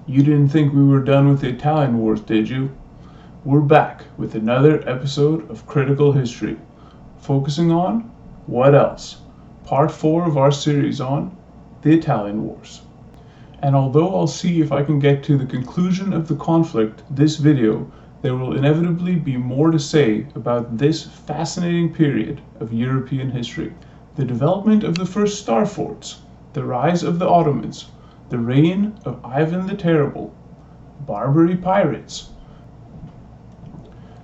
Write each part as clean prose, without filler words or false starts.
You didn't think we were done with the Italian Wars, did you? We're back with another episode of Critical History, focusing on what else? Part 4 of our series on the Italian Wars. And although I'll see if I can get to the conclusion of the conflict this video, there will inevitably be more to say about this fascinating period of European history. The development of the first star forts, the rise of the Ottomans, the reign of Ivan the Terrible, Barbary pirates.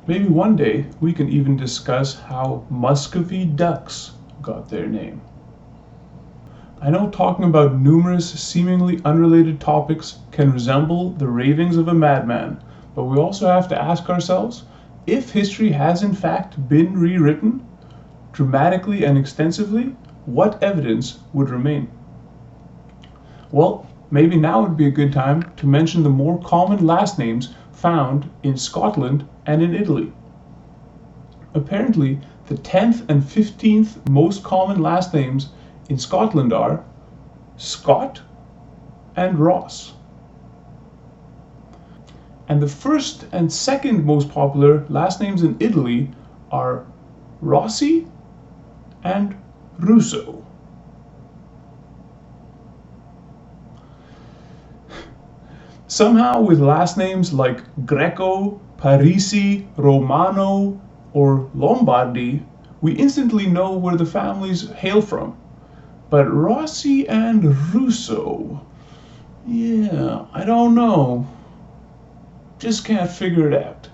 Maybe one day we can even discuss how Muscovy ducks got their name. I know talking about numerous seemingly unrelated topics can resemble the ravings of a madman, but we also have to ask ourselves if history has in fact been rewritten dramatically and extensively, what evidence would remain? Well, maybe now would be a good time to mention the more common last names found in Scotland and in Italy. Apparently, the 10th and 15th most common last names in Scotland are Scott and Ross. And the first and second most popular last names in Italy are Rossi and Russo. Somehow with last names like Greco, Parisi, Romano, or Lombardi, we instantly know where the families hail from. But Rossi and Russo, yeah, I don't know. Just can't figure it out.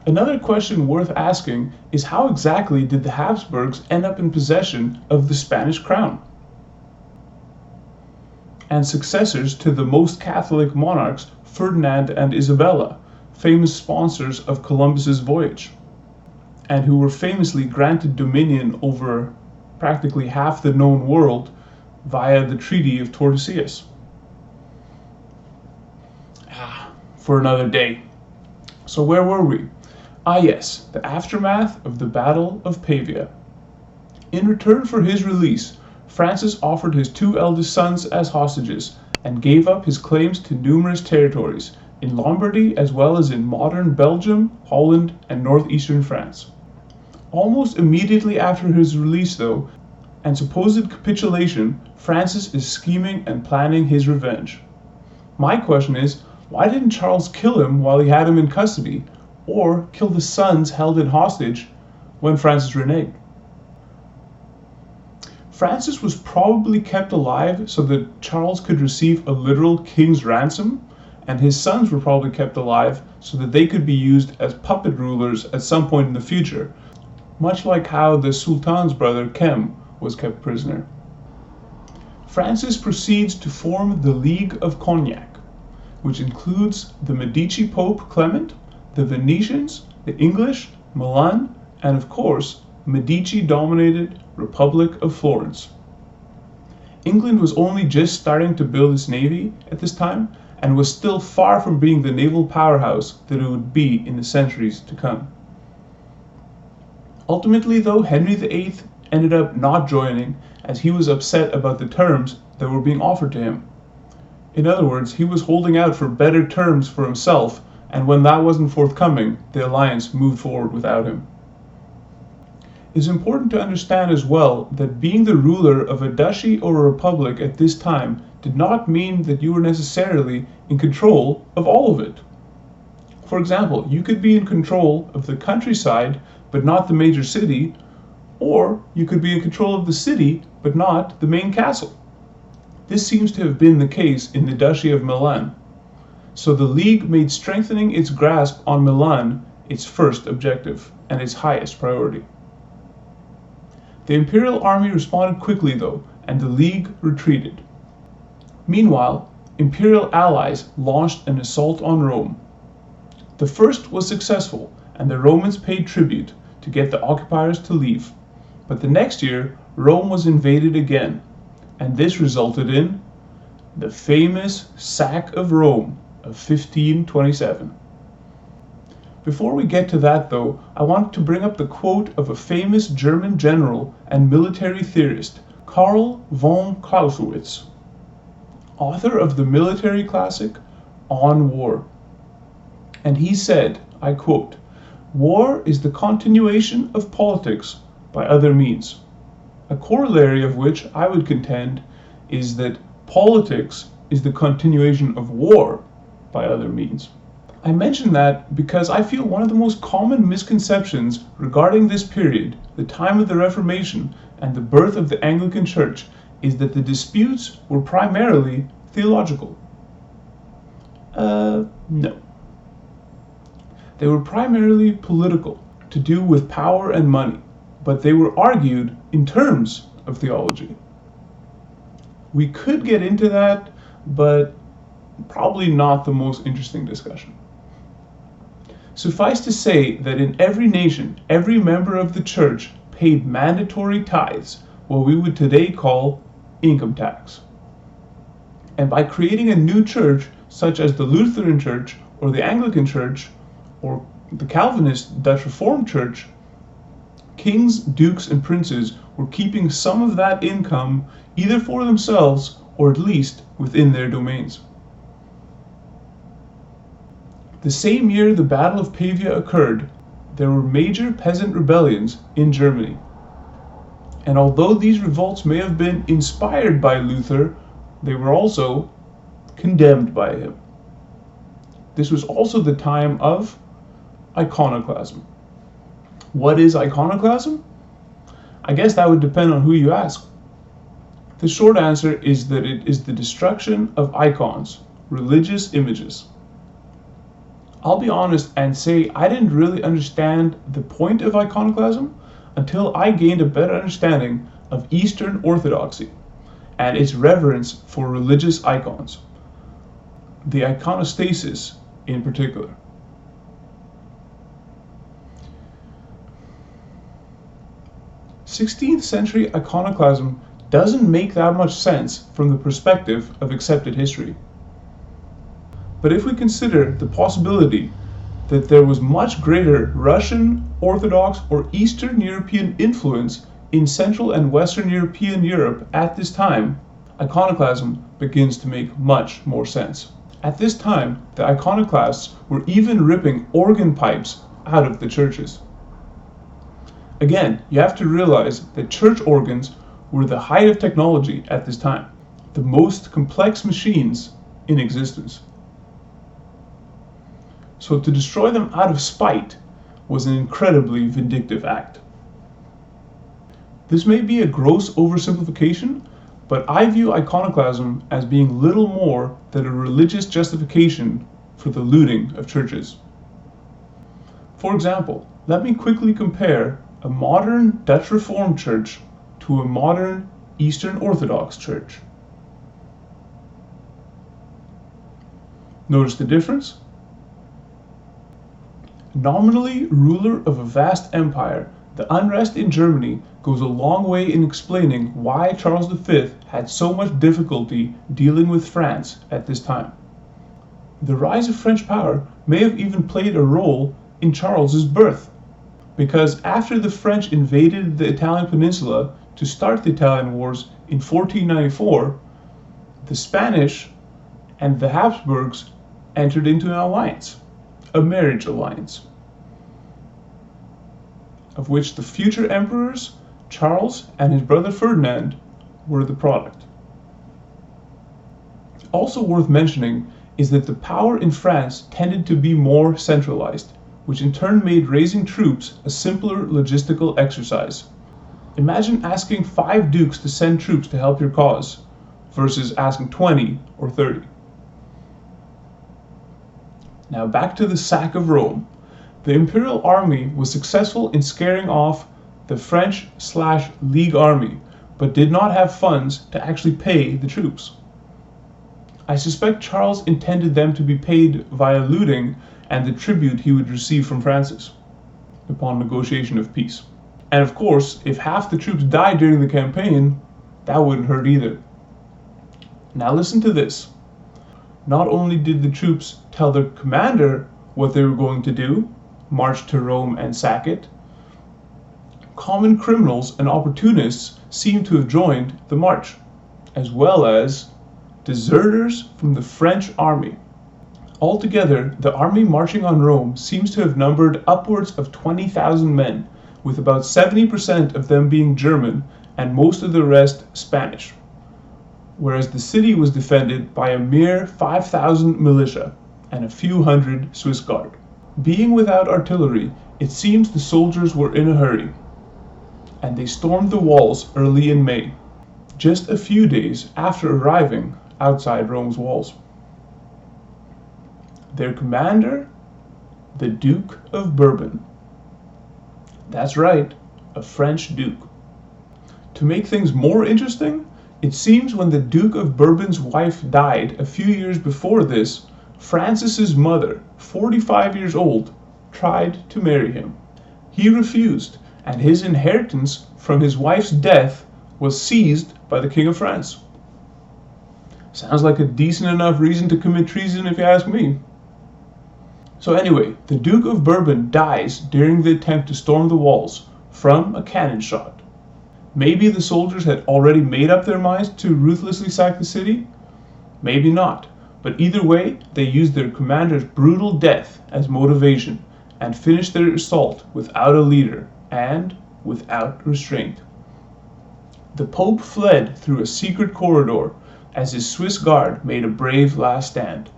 Another question worth asking is how exactly did the Habsburgs end up in possession of the Spanish crown and successors to the most Catholic monarchs, Ferdinand and Isabella, famous sponsors of Columbus's voyage, and who were famously granted dominion over practically half the known world via the Treaty of Tordesillas. For another day. So where were we? Yes, the aftermath of the Battle of Pavia. In return for his release, Francis offered his two eldest sons as hostages and gave up his claims to numerous territories in Lombardy as well as in modern Belgium, Holland, and northeastern France. Almost immediately after his release, though, and supposed capitulation, Francis is scheming and planning his revenge. My question is, why didn't Charles kill him while he had him in custody, or kill the sons held in hostage when Francis reneged? Francis was probably kept alive so that Charles could receive a literal king's ransom, and his sons were probably kept alive so that they could be used as puppet rulers at some point in the future, much like how the Sultan's brother Clement was kept prisoner. Francis proceeds to form the League of Cognac, which includes the Medici Pope Clement, the Venetians, the English, Milan, and of course, Medici-dominated Republic of Florence. England was only just starting to build its navy at this time and was still far from being the naval powerhouse that it would be in the centuries to come. Ultimately, though, Henry VIII ended up not joining as he was upset about the terms that were being offered to him. In other words, he was holding out for better terms for himself, and when that wasn't forthcoming, the alliance moved forward without him. It's important to understand as well that being the ruler of a duchy or a republic at this time did not mean that you were necessarily in control of all of it. For example, you could be in control of the countryside but not the major city, or you could be in control of the city but not the main castle. This seems to have been the case in the Duchy of Milan, so the League made strengthening its grasp on Milan its first objective and its highest priority. The imperial army responded quickly though, and the League retreated. Meanwhile, imperial allies launched an assault on Rome. The first was successful, and the Romans paid tribute to get the occupiers to leave. But the next year, Rome was invaded again, and this resulted in the famous sack of Rome of 1527. Before we get to that though, I want to bring up the quote of a famous German general and military theorist, Karl von Clausewitz. author of the military classic On War. And he said, I quote, "War is the continuation of politics by other means, a corollary of which I would contend is that politics is the continuation of war by other means." I mention that because I feel one of the most common misconceptions regarding this period, the time of the Reformation and the birth of the Anglican Church, is that the disputes were primarily theological. No. They were primarily political, to do with power and money, but they were argued in terms of theology. We could get into that, but probably not the most interesting discussion. Suffice to say that in every nation, every member of the church paid mandatory tithes, what we would today call income tax. And by creating a new church, such as the Lutheran Church or the Anglican Church or the Calvinist Dutch Reformed Church, kings, dukes, and princes were keeping some of that income either for themselves or at least within their domains. The same year the Battle of Pavia occurred, there were major peasant rebellions in Germany. And although these revolts may have been inspired by Luther, they were also condemned by him. This was also the time of Iconoclasm. What is iconoclasm? I guess that would depend on who you ask. The short answer is that it is the destruction of icons, religious images. I'll be honest and say I didn't really understand the point of iconoclasm until I gained a better understanding of Eastern Orthodoxy and its reverence for religious icons, the iconostasis in particular. '16th century iconoclasm doesn't make that much sense from the perspective of accepted history. But if we consider the possibility that there was much greater Russian, Orthodox, or Eastern European influence in Central and Western European Europe at this time, iconoclasm begins to make much more sense. At this time, the iconoclasts were even ripping organ pipes out of the churches. Again, you have to realize that church organs were the height of technology at this time, the most complex machines in existence. So to destroy them out of spite was an incredibly vindictive act. This may be a gross oversimplification, but I view iconoclasm as being little more than a religious justification for the looting of churches. For example, let me quickly compare a modern Dutch Reformed church to a modern Eastern Orthodox church. Notice the difference? Nominally ruler of a vast empire, the unrest in Germany goes a long way in explaining why Charles V had so much difficulty dealing with France at this time. The rise of French power may have even played a role in Charles's birth, because after the French invaded the Italian peninsula to start the Italian Wars in 1494, the Spanish and the Habsburgs entered into an alliance, a marriage alliance, of which the future emperors, Charles and his brother Ferdinand, were the product. Also worth mentioning is that the power in France tended to be more centralized, which in turn made raising troops a simpler logistical exercise. Imagine asking 5 dukes to send troops to help your cause, versus asking 20 or 30. Now back to the sack of Rome. The imperial army was successful in scaring off the French/League army, but did not have funds to actually pay the troops. I suspect Charles intended them to be paid via looting and the tribute he would receive from Francis upon negotiation of peace. And of course, if half the troops died during the campaign, that wouldn't hurt either. Now listen to this. Not only did the troops tell their commander what they were going to do, march to Rome and sack it, common criminals and opportunists seem to have joined the march, as well as deserters from the French army. Altogether, the army marching on Rome seems to have numbered upwards of 20,000 men, with about 70% of them being German and most of the rest Spanish, whereas the city was defended by a mere 5,000 militia and a few hundred Swiss guard. Being without artillery, it seems the soldiers were in a hurry, and they stormed the walls early in May, just a few days after arriving outside Rome's walls. Their commander, the Duke of Bourbon. That's right, a French duke. To make things more interesting, it seems when the Duke of Bourbon's wife died a few years before this, Francis's mother, 45 years old, tried to marry him. He refused, and his inheritance from his wife's death was seized by the King of France. Sounds like a decent enough reason to commit treason if you ask me. So anyway, the Duke of Bourbon dies during the attempt to storm the walls from a cannon shot. Maybe the soldiers had already made up their minds to ruthlessly sack the city? Maybe not, but either way, they used their commander's brutal death as motivation and finished their assault without a leader and without restraint. The Pope fled through a secret corridor as his Swiss guard made a brave last stand.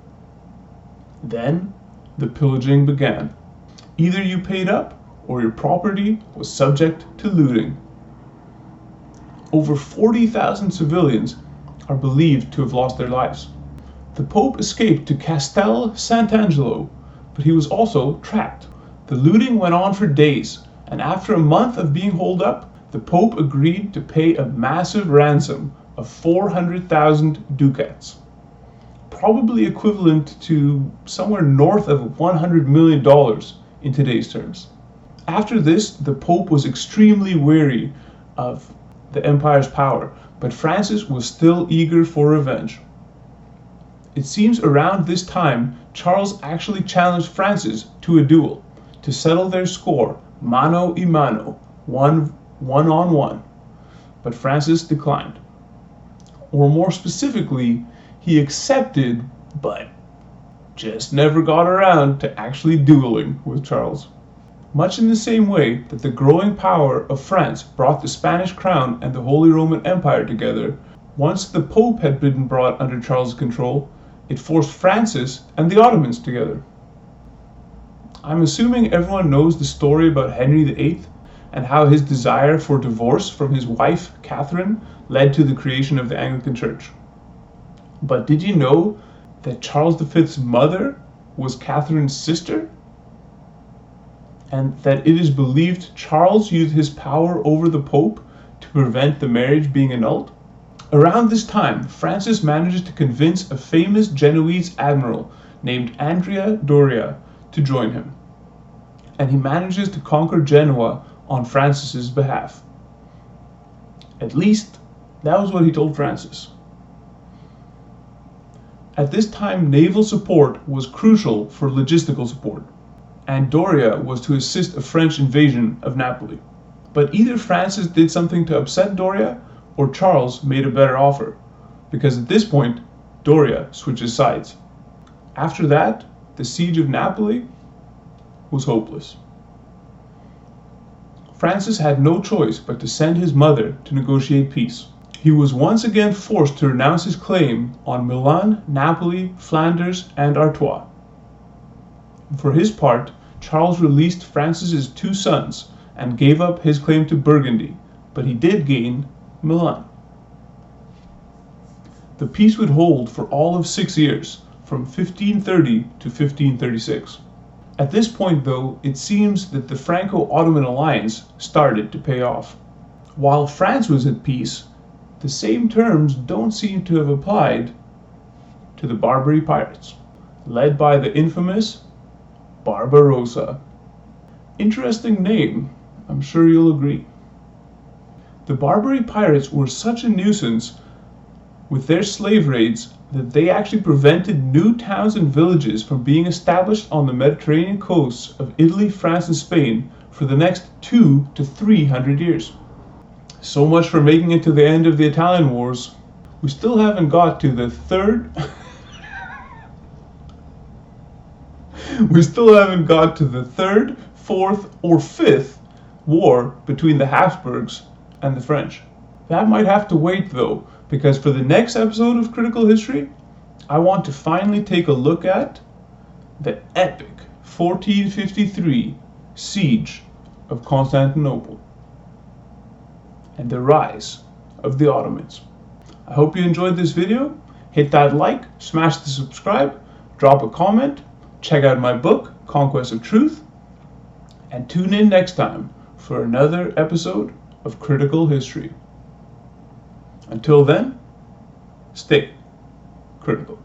Then, the pillaging began. Either you paid up, or your property was subject to looting. Over 40,000 civilians are believed to have lost their lives. The Pope escaped to Castel Sant'Angelo, but he was also trapped. The looting went on for days, and after a month of being holed up, the Pope agreed to pay a massive ransom of 400,000 ducats, probably equivalent to somewhere north of $100 million in today's terms. After this, the Pope was extremely wary of the empire's power, but Francis was still eager for revenge. It seems around this time, Charles actually challenged Francis to a duel to settle their score mano a mano, one on one, but Francis declined. Or more specifically, he accepted, but just never got around to actually dueling with Charles. Much in the same way that the growing power of France brought the Spanish crown and the Holy Roman Empire together, once the Pope had been brought under Charles' control, it forced Francis and the Ottomans together. I'm assuming everyone knows the story about Henry VIII and how his desire for divorce from his wife, Catherine, led to the creation of the Anglican Church. But did you know that Charles V's mother was Catherine's sister? And that it is believed Charles used his power over the Pope to prevent the marriage being annulled? Around this time, Francis manages to convince a famous Genoese admiral named Andrea Doria to join him. And he manages to conquer Genoa on Francis's behalf. At least, that was what he told Francis. At this time, naval support was crucial for logistical support, and Doria was to assist a French invasion of Napoli. But either Francis did something to upset Doria, or Charles made a better offer, because at this point, Doria switches sides. After that, the siege of Napoli was hopeless. Francis had no choice but to send his mother to negotiate peace. He was once again forced to renounce his claim on Milan, Napoli, Flanders, and Artois. For his part, Charles released Francis's two sons and gave up his claim to Burgundy, but he did gain Milan. The peace would hold for all of 6 years, from 1530 to 1536. At this point, though, it seems that the Franco-Ottoman alliance started to pay off. While France was at peace, the same terms don't seem to have applied to the Barbary pirates, led by the infamous Barbarossa. Interesting name, I'm sure you'll agree. The Barbary pirates were such a nuisance with their slave raids that they actually prevented new towns and villages from being established on the Mediterranean coasts of Italy, France, and Spain for the next 200 to 300 years. So much for making it to the end of the Italian Wars. We still haven't got to the third. We still haven't got to the third, fourth, or fifth war between the Habsburgs and the French. That might have to wait though, because for the next episode of Critical History, I want to finally take a look at the epic 1453 siege of Constantinople and the rise of the Ottomans. I hope you enjoyed this video. Hit that like, smash the subscribe, drop a comment, check out my book, Conquest of Truth, and tune in next time for another episode of Critical History. Until then, stay critical.